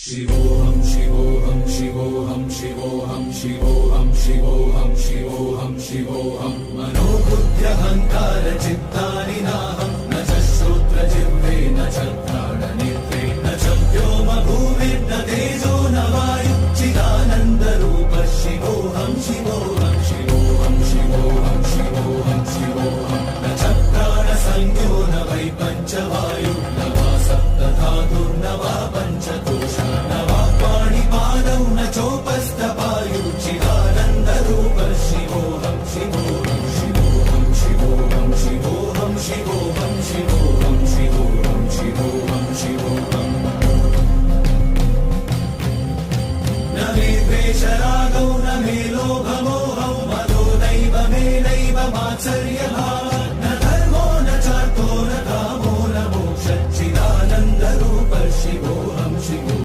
शिवोऽहं शिवोऽहं शिवोऽहं शिवोऽहं शिवोऽहं शिवोऽहं शिवोऽहं शिवोऽहं मनोबुद्ध्यहङ्कार चित्तानि नाहं न च श्रोत्रजिह्वे न च घ्राणनेत्रे न च व्योम भूमिर्न तेजो न वायुः चिदानन्दरूप शिवोऽहं शिवोऽहं शिवोऽहं शिवोऽहं शिवोऽहं शिवोऽहं न च प्राणसंज्ञो न वै पञ्चवायुः न वा सप्तधातुर्न वा पञ्चकोशः न वा पाणिपादौ न चोपस्थपायुः चिदानन्दरूप शिवोऽहं शिवोऽहं शिवोऽहं शिवोऽहं शिवोऽहं शिवोऽहं शिवोऽहं शिवोऽहं शिवोऽहं शिवोऽहं न मे द्वेषरागौ न मे लोभमोहौ मदो नैव मे नैव मात्सर्यः